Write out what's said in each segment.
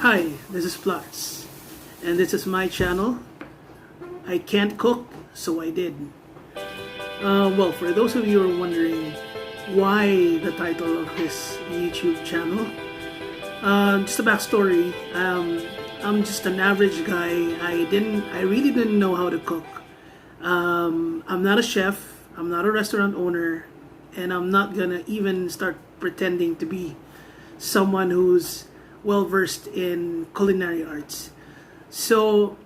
Hi, this is Flux, and this is my channel. I can't cook, so I did. Well, for those of you who are wondering why the title of this YouTube channel, just a backstory. I'm just an average guy. I really didn't know how to cook. I'm not a chef. I'm not a restaurant owner, and I'm not gonna even start pretending to be someone who's well versed in culinary arts. So,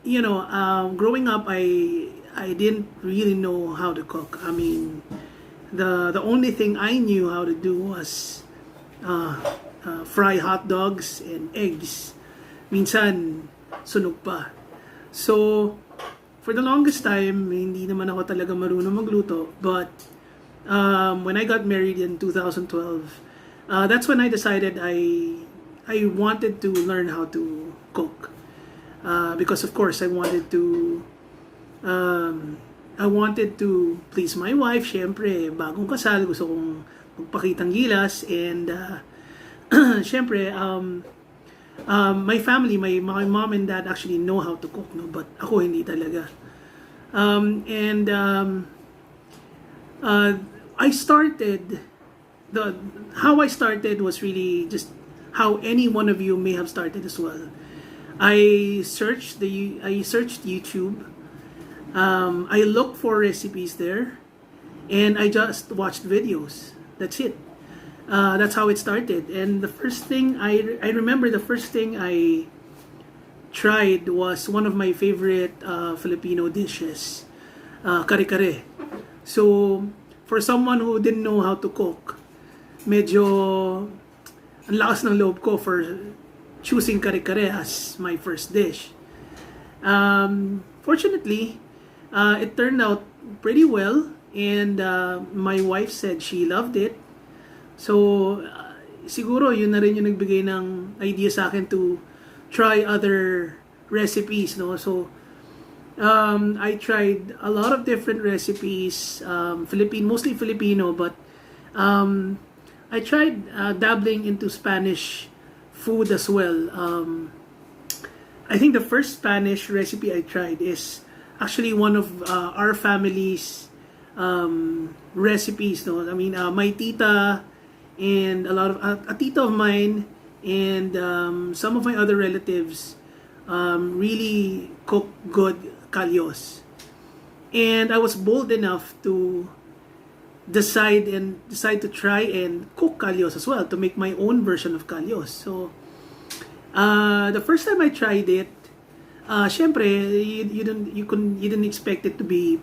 growing up, I didn't really know how to cook. I mean, the only thing I knew how to do was fry hot dogs and eggs. Minsan, sunog pa. So, for the longest time, hindi naman ako talaga marunong magluto. But when I got married in 2012, that's when I decided I wanted to learn how to cook. Because of course I wanted to please my wife. Syempre, bagong kasal, gusto kong magpakitang gilas, and syempre, my family, my mom and dad actually know how to cook, no, but ako hindi talaga. And I started the how I started was really just how any one of you may have started as well. I searched YouTube. I looked for recipes there, and I just watched videos. That's it. That's how it started. And the first thing I remember, the first thing I tried was one of my favorite Filipino dishes, kare-kare. So for someone who didn't know how to cook, medyo ang lakas ng loob ko for choosing kare-kare as my first dish. Fortunately, it turned out pretty well, and my wife said she loved it. So, siguro yun na rin yung nagbigay ng idea sa akin to try other recipes, no? So, I tried a lot of different recipes, mostly Filipino, but I tried dabbling into Spanish food as well. I think the first Spanish recipe I tried is actually one of our family's recipes. No, I mean, my tita and a tita of mine and some of my other relatives really cook good kalyos, and I was bold enough to decide to try and cook kalyos as well, to make my own version of kalyos. So the first time I tried it, syempre you didn't expect it to be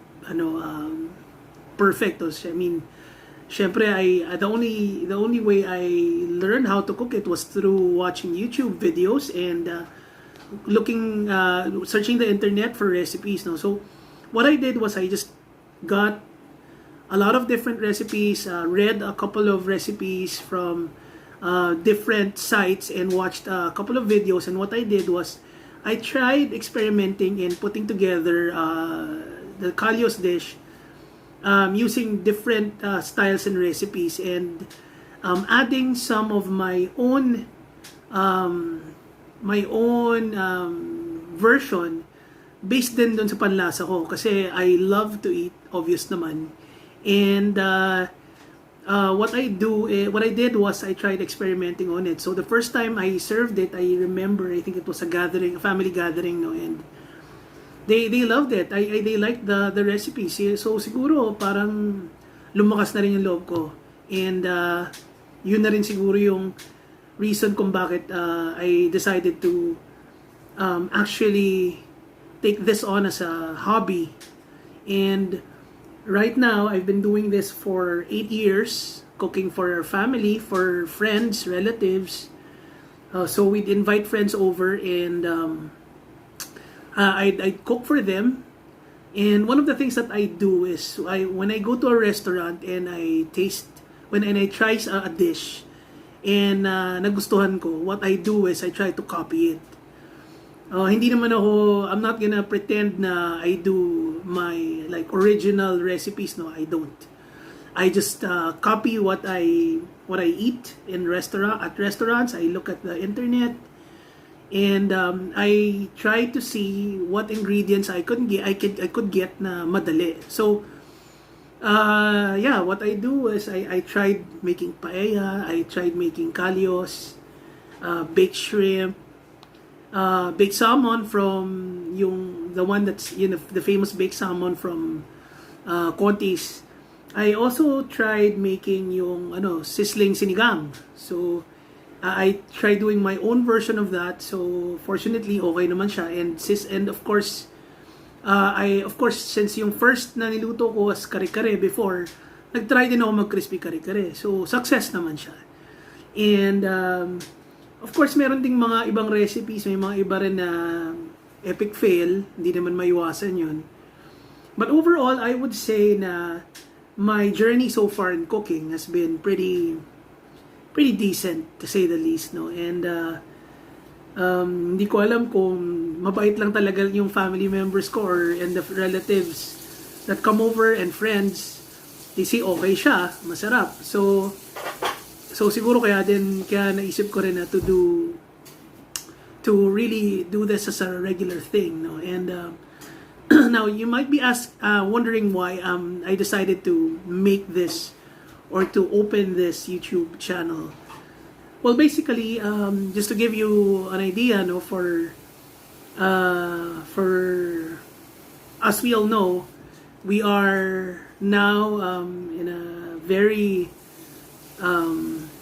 perfect. I mean, syempre the only way I learned how to cook it was through watching YouTube videos and searching the internet for recipes. No, so what I did was I just got a lot of different recipes, read a couple of recipes from different sites, and watched a couple of videos. And what I did was I tried experimenting and putting together the kalyos dish using different styles and recipes, and adding some of my own version based din dun sa panlasa ko, kasi I love to eat, obvious naman. And what I did was I tried experimenting on it. So the first time I served it, I remember, I think it was a family gathering, no, and they loved it. They liked the recipe. So siguro parang lumakas na rin yung loob ko. And yun na rin siguro yung reason kung bakit I decided to actually take this on as a hobby. And right now, I've been doing this for 8 years, cooking for our family, for friends, relatives. So we'd invite friends over, and I'd cook for them. And one of the things that I do is, when I go to a restaurant and I try a dish, and nagustuhan ko, what I do is I try to copy it. Hindi naman I'm not gonna pretend na I do my original recipes. No, I don't. I just copy what I eat at restaurants. I look at the internet, And I tried to see what ingredients I could get na madali. So yeah, what I do is I tried making paella, I tried making kalyos, baked shrimp, baked salmon from the one that's the famous baked salmon from Conti's. I also tried making yung sizzling sinigang. So I tried doing my own version of that. So fortunately okay naman siya, and of course since yung first na niluto ko was kare-kare before, nag-try din ako mag-crispy kare-kare. So success naman siya. And of course, meron ding mga ibang recipes, may mga iba rin na epic fail, hindi naman maiwasan yun. But overall, I would say na my journey so far in cooking has been pretty decent, to say the least, no? And hindi ko alam kung mabait lang talaga yung family members ko and the relatives that come over and friends, they say okay siya, masarap. So siguro kaya naisip ko rin na to really do this as a regular thing, no? And now you might be wondering why I decided to make this or to open this YouTube channel. Well, basically, just to give you an idea, no, for as we all know, we are now in a very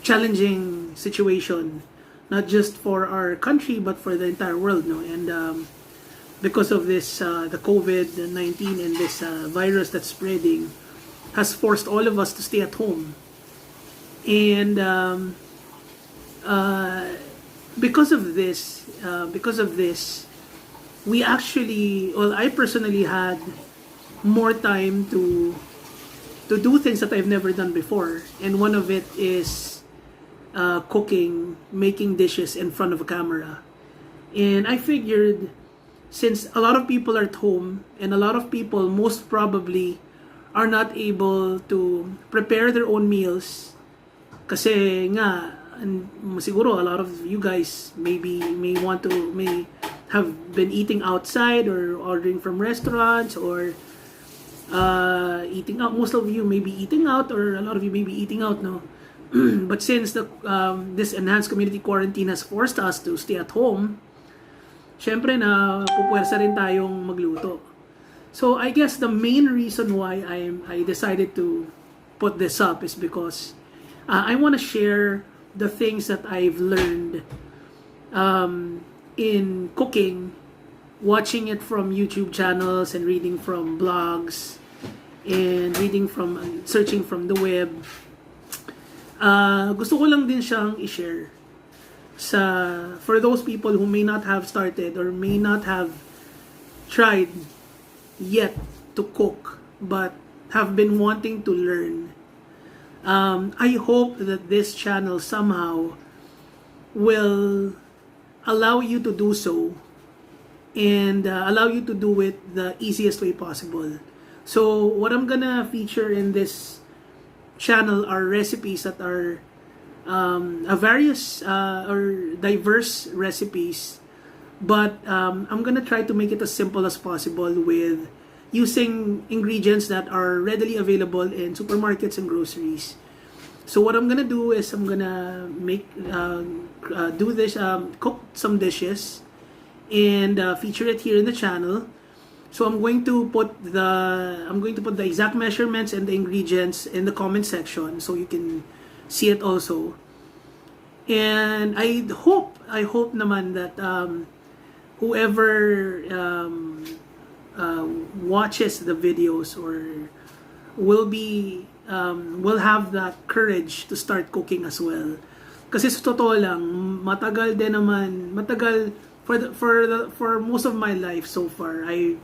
challenging situation, not just for our country but for the entire world, no. And because of this, the COVID-19 and this virus that's spreading, has forced all of us to stay at home. And because of this, we actually, well, I personally had more time to do things that I've never done before, and one of it is cooking, making dishes in front of a camera. And I figured, since a lot of people are at home and a lot of people most probably are not able to prepare their own meals, kasi nga, and siguro a lot of you guys may have been eating outside or ordering from restaurants or eating out. Most of you may be eating out, or a lot of you may be eating out, no. But since this enhanced community quarantine has forced us to stay at home, syempre na pupuwersa rin tayong magluto. So I guess the main reason why I decided to put this up is because I want to share the things that I've learned in cooking, watching it from YouTube channels and reading from blogs and searching from the web. Gusto ko lang din siyang i-share for those people who may not have started or may not have tried yet to cook but have been wanting to learn. I hope that this channel somehow will allow you to do so and allow you to do it the easiest way possible. So what I'm gonna feature in this channel are recipes that are various or diverse recipes, but I'm gonna try to make it as simple as possible with using ingredients that are readily available in supermarkets and groceries. So what I'm gonna do is I'm gonna cook some dishes and feature it here in the channel. So I'm going to put the exact measurements and the ingredients in the comment section so you can see it also. And I hope naman that whoever watches the videos or will have that courage to start cooking as well. Kasi sa totoo lang, matagal for most of my life so far, I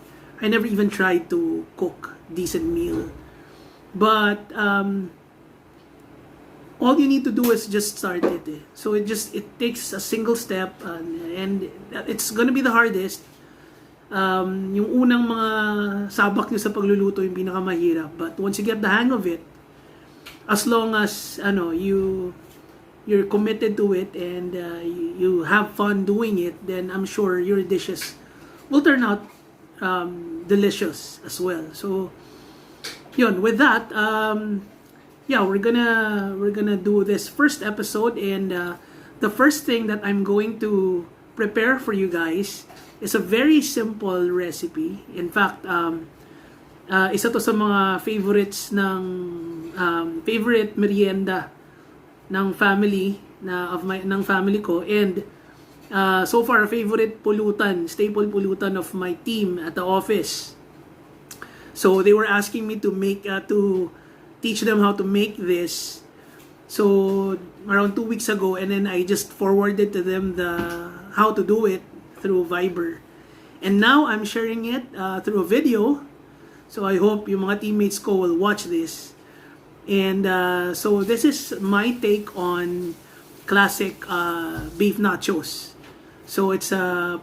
never even tried to cook decent meal. But all you need to do is just start it. So it takes a single step, and it's gonna be the hardest. Yung unang mga sabak nyo sa pagluluto yung pinakamahirap, but once you get the hang of it, as long as you you're committed to it, and you have fun doing it, then I'm sure your dishes will turn out delicious as well. So yun, with that, yeah, we're gonna do this first episode, and the first thing that I'm going to prepare for you guys is a very simple recipe. In fact, isa to sa mga favorites ng favorite merienda ng family ng family ko, and so far favorite pulutan, staple pulutan of my team at the office. So they were asking me to teach them how to make this. So around 2 weeks ago, and then I just forwarded to them the how to do it through Viber. And now I'm sharing it through a video. So I hope yung mga teammates ko will watch this. And so this is my take on classic beef nachos. So it's a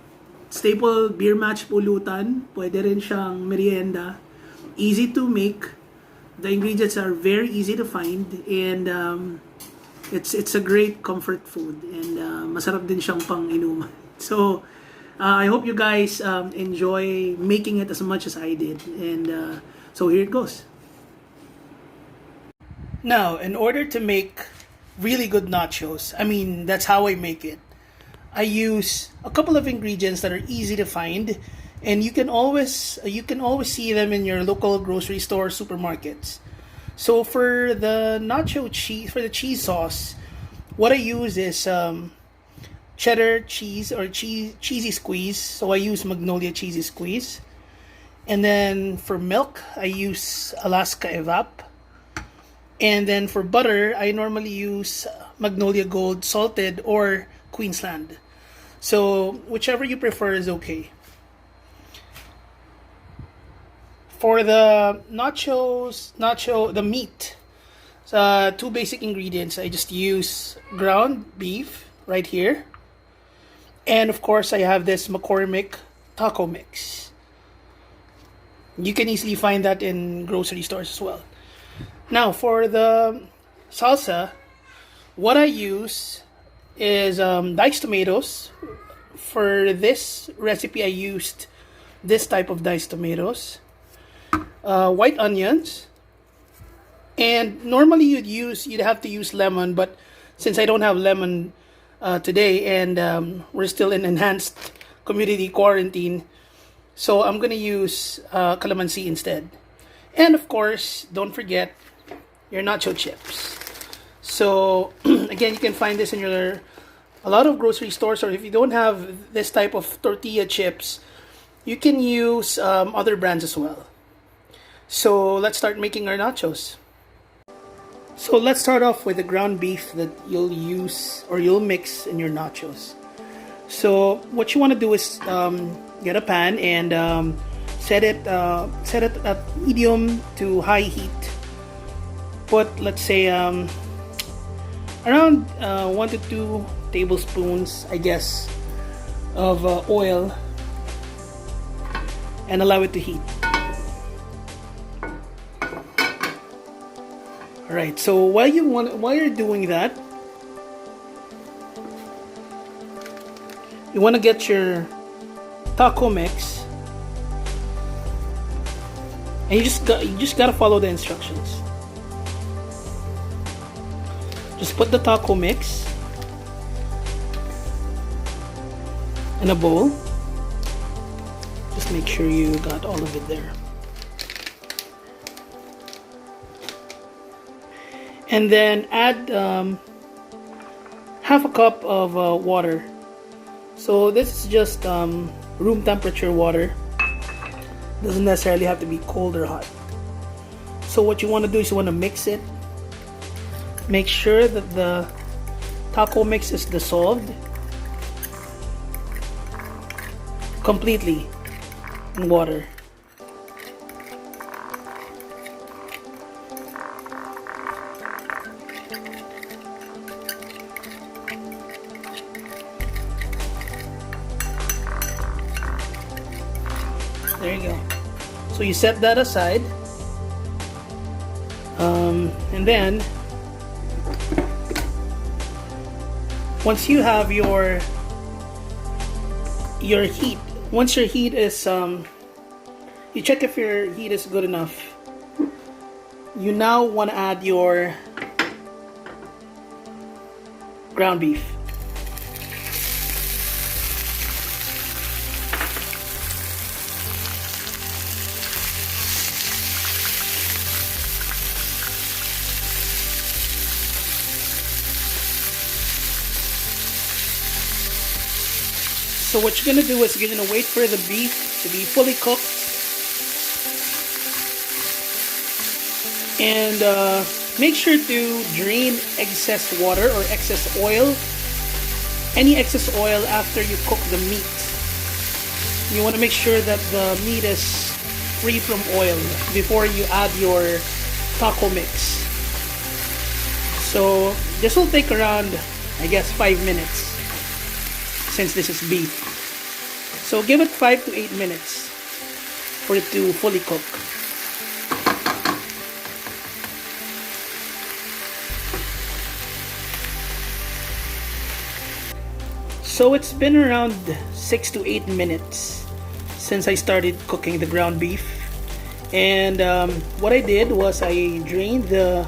staple beer match pulutan. Pwede rin siyang merienda. Easy to make. The ingredients are very easy to find, and it's a great comfort food, and masarap din siyang pang-inuman. So I hope you guys enjoy making it as much as I did, and so here it goes. Now, in order to make really good nachos, I mean, that's how I make it. I use a couple of ingredients that are easy to find, and you can always see them in your local grocery store, supermarkets. So for the nacho cheese, for the cheese sauce, what I use is cheddar cheese or cheesy squeeze. So I use Magnolia cheesy squeeze. And then for milk, I use Alaska Evap. And then for butter, I normally use Magnolia Gold salted or Queensland. So whichever you prefer is okay. For the the meat, two basic ingredients. I just use ground beef right here. And of course, I have this McCormick taco mix. You can easily find that in grocery stores as well. Now, for the salsa, what I use is diced tomatoes. For this recipe, I used this type of diced tomatoes. White onions, and normally you'd have to use lemon, but since I don't have lemon today, and we're still in enhanced community quarantine, so I'm gonna use calamansi instead. And of course, don't forget your nacho chips. So again, you can find this in a lot of grocery stores, or if you don't have this type of tortilla chips, you can use other brands as well. So let's start making our nachos. So let's start off with the ground beef that you'll use or you'll mix in your nachos. So what you want to do is get a pan and set it at medium to high heat. Put, let's say, around 1 to 2 tablespoons, I guess, of oil, and allow it to heat. Alright, so while you're doing that, you want to get your taco mix, and you just gotta follow the instructions. Just put the taco mix in a bowl. Just make sure you got all of it there. And then add half a cup of water. So this is just room temperature water. Doesn't necessarily have to be cold or hot. So what you want to do is you want to mix it. Make sure that the taco mix is dissolved completely in water. There you go. So you set that aside, and then Once you have your heat, once your heat is you check if your heat is good enough. You now want to add your ground beef. So what you're gonna do is you're gonna wait for the beef to be fully cooked, and make sure to drain excess water or excess oil. Any excess oil after you cook the meat. You want to make sure that the meat is free from oil before you add your taco mix. So this will take around, I guess, 5 minutes. Since this is beef. So give it 5 to 8 minutes for it to fully cook. So it's been around 6 to 8 minutes since I started cooking the ground beef. And what I did was I drained the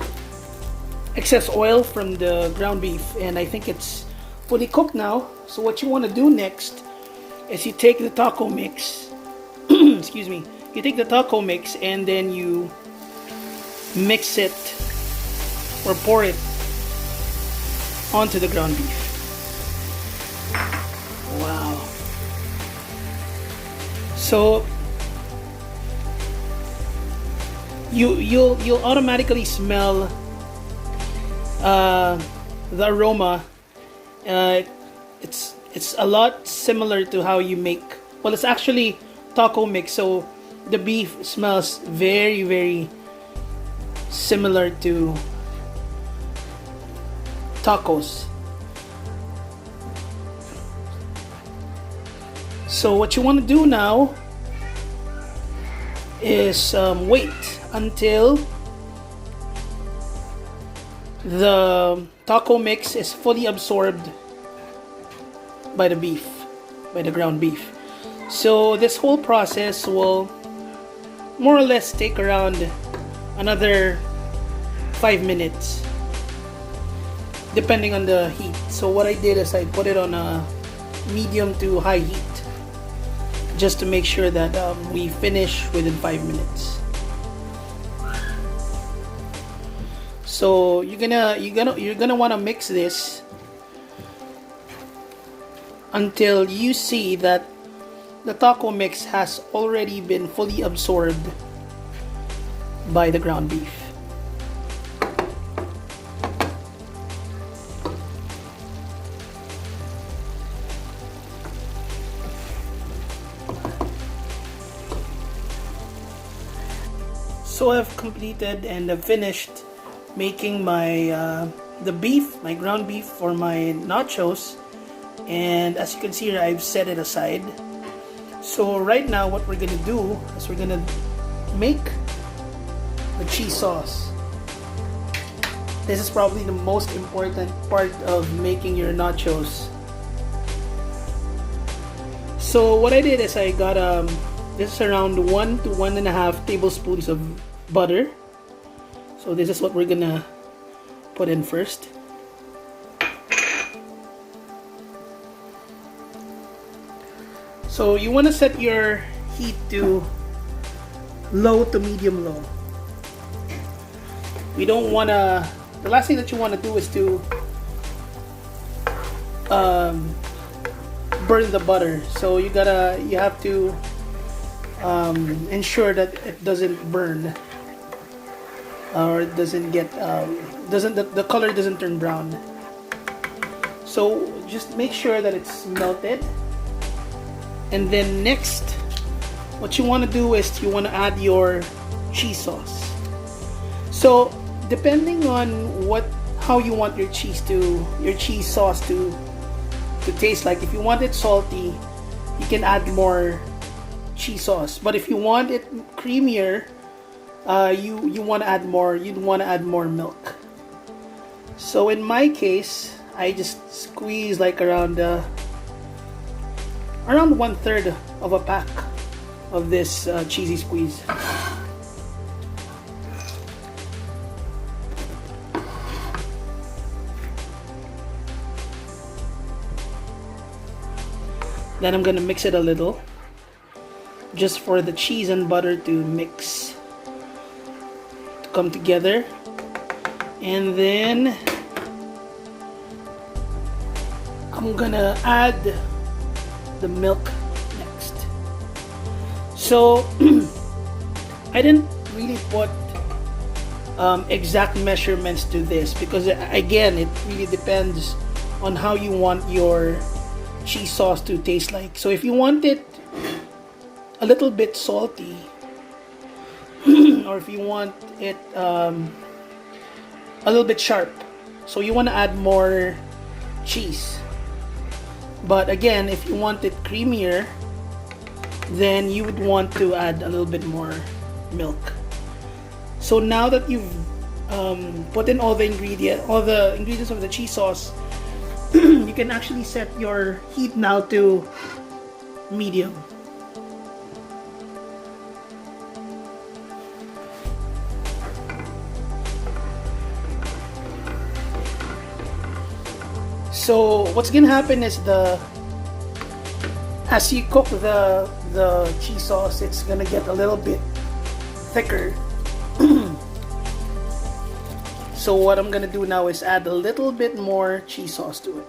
excess oil from the ground beef, and I think it's fully cooked now. So what you want to do next is you take the taco mix excuse me, you take the taco mix and then you mix it or pour it onto the ground beef. Wow. So you'll automatically smell the aroma. It's a lot similar to how you make, well, it's actually taco mix, so the beef smells very, very similar to tacos. So what you want to do now is wait until the taco mix is fully absorbed by the beef, by the ground beef. So this whole process will more or less take around another 5 minutes depending on the heat. So what I did is I put it on a medium to high heat just to make sure that we finish within 5 minutes. So you're gonna want to mix this until you see that the taco mix has already been fully absorbed by the ground beef. So I've completed and I've finished making my the beef, my ground beef for my nachos. And as you can see here, I've set it aside. So right now what we're gonna do is we're gonna make the cheese sauce. This is probably the most important part of making your nachos. So what I did is I got this is around 1 to 1.5 tablespoons of butter. So this is what we're gonna put in first. So you want to set your heat to low to medium low. We don't want to, the last thing that you want to do is to burn the butter. So you have to ensure that it doesn't burn or it doesn't get the color doesn't turn brown. So just make sure that it's melted. And then next, what you want to do is you want to add your cheese sauce. So depending on how you want your cheese sauce to taste like. If you want it salty, you can add more cheese sauce. But if you want it creamier, you want to add more. You'd want to add more milk. So in my case, I just squeeze like around 1/3 of a pack of this cheesy squeeze. Then I'm gonna mix it a little, just for the cheese and butter to mix, to come together. And then I'm gonna add the milk next. So I didn't really put exact measurements to this, because again, it really depends on how you want your cheese sauce to taste like. So if you want it a little bit salty, or if you want it a little bit sharp, so you want to add more cheese. But again, if you want it creamier, then you would want to add a little bit more milk. So now that you've put in all the ingredients of the cheese sauce, you can actually set your heat now to medium. So what's gonna happen is as you cook the cheese sauce, it's gonna get a little bit thicker. So what I'm gonna do now is add a little bit more cheese sauce to it,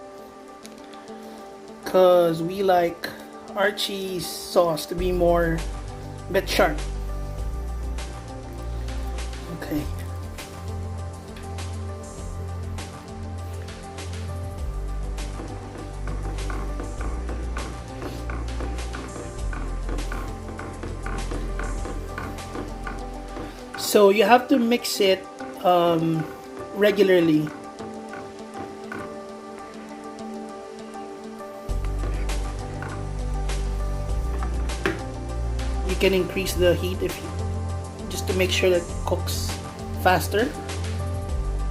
because we like our cheese sauce to be a bit sharp. Okay. So you have to mix it regularly. You can increase the heat just to make sure that it cooks faster,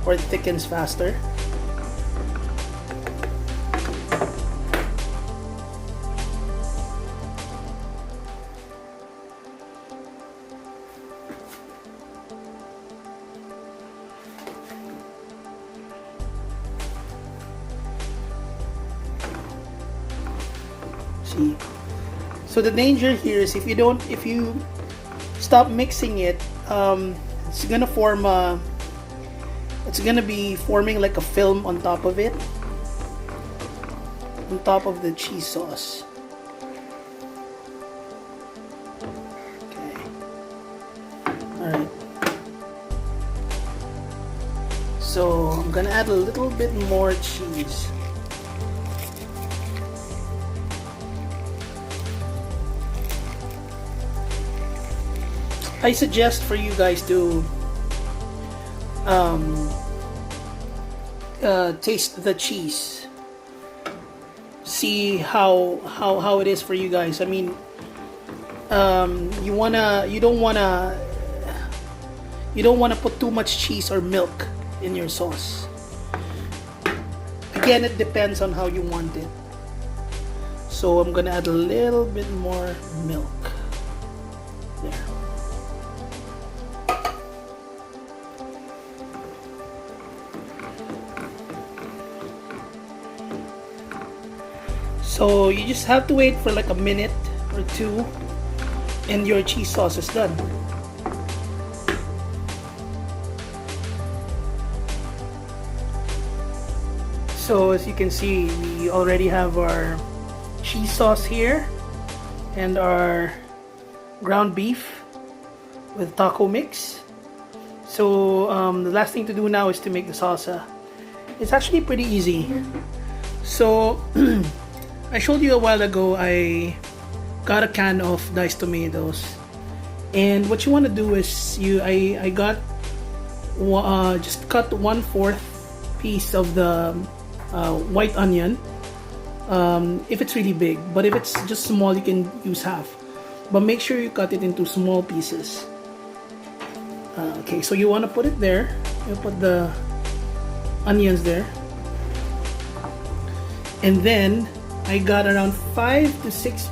or it thickens faster. See, so the danger here is if you stop mixing it, it's gonna be forming like a film on top of it, on top of the cheese sauce. Okay, all right. So I'm gonna add a little bit more cheese. I suggest for you guys to taste the cheese, see how it is for you guys. I mean, you don't wanna put too much cheese or milk in your sauce. Again, it depends on how you want it. So I'm gonna add a little bit more milk there. So you just have to wait for like a minute or two, and your cheese sauce is done. So as you can see, we already have our cheese sauce here and our ground beef with taco mix. So the last thing to do now is to make the salsa. It's actually pretty easy. So I showed you a while ago, I got a can of diced tomatoes, and what you want to do is I got just cut 1/4 piece of the white onion, if it's really big, but if it's just small you can use half, but make sure you cut it into small pieces. Okay, so you want to put it there, you put the onions there. And then I got around 5 to 6.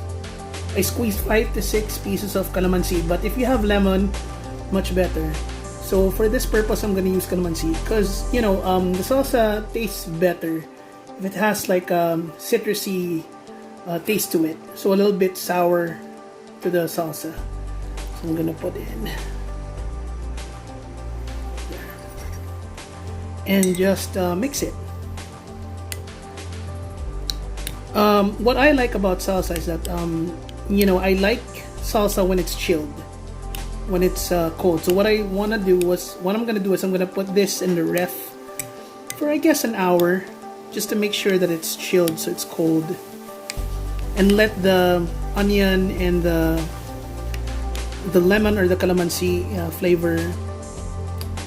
I squeezed 5 to 6 pieces of calamansi. But if you have lemon, much better. So for this purpose, I'm gonna use calamansi because the salsa tastes better if it has like citrusy taste to it. So a little bit sour to the salsa. So I'm gonna put in there. And just mix it. What I like about salsa is that I like salsa when it's chilled, when it's cold. So what I'm gonna do is I'm gonna put this in the ref for I guess an hour, just to make sure that it's chilled so it's cold, and let the onion and the lemon or the calamansi flavor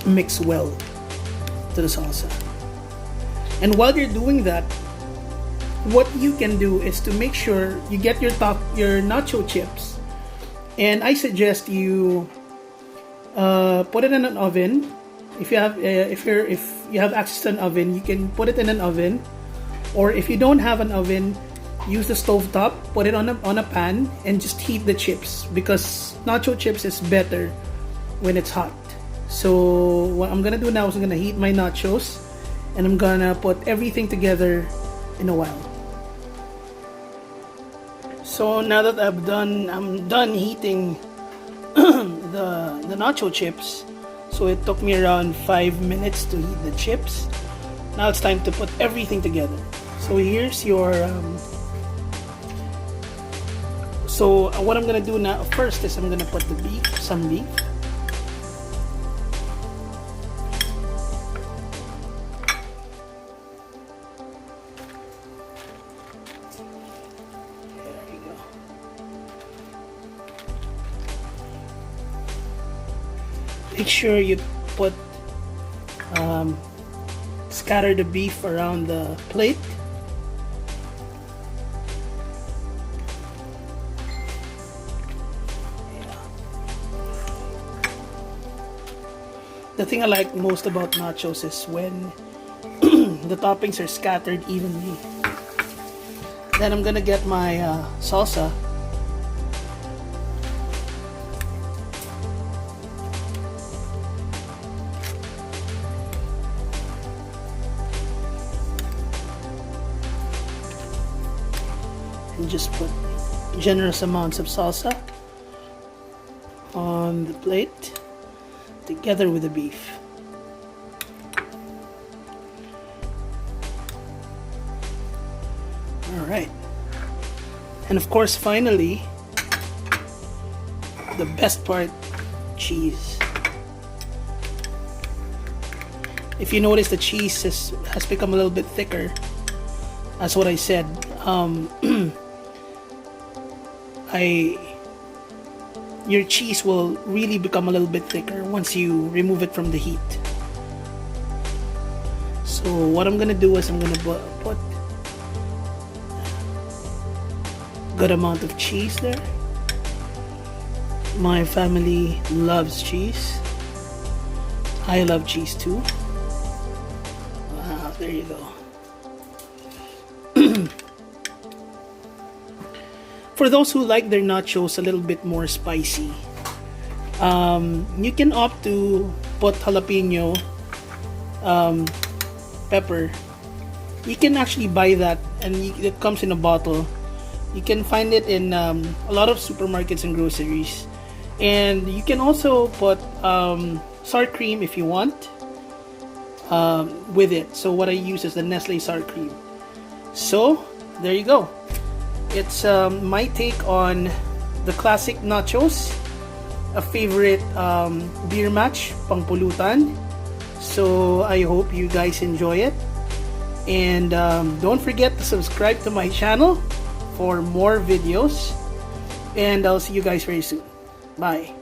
mix well to the salsa. And while you're doing that, what you can do is to make sure you get your nacho chips, and I suggest you put it in an oven. If you have access to an oven, you can put it in an oven, or if you don't have an oven, use the stove top, put it on a pan, and just heat the chips, because nacho chips is better when it's hot. So what I'm gonna do now is I'm gonna heat my nachos, and I'm gonna put everything together in a while. So now that I'm done heating the nacho chips. So it took me around 5 minutes to heat the chips. Now it's time to put everything together. So here's your so what I'm gonna do now first is I'm gonna put some beef. Make sure you put scatter the beef around the plate. The thing I like most about nachos is when the toppings are scattered evenly. Then I'm gonna get my salsa. And just put generous amounts of salsa on the plate together with the beef. Alright. And of course, finally, the best part, cheese. If you notice, the cheese has become a little bit thicker. That's what I said. Your cheese will really become a little bit thicker once you remove it from the heat. So what I'm gonna do is I'm gonna put good amount of cheese there. My family loves cheese. I love cheese too. Wow, there you go. For those who like their nachos a little bit more spicy, you can opt to put jalapeno pepper. You can actually buy that, and it comes in a bottle. You can find it in a lot of supermarkets and groceries. And you can also put sour cream if you want with it. So what I use is the Nestle sour cream. So there you go. It's my take on the classic nachos, a favorite beer match, pangpulutan. So I hope you guys enjoy it, and don't forget to subscribe to my channel for more videos, and I'll see you guys very soon. Bye.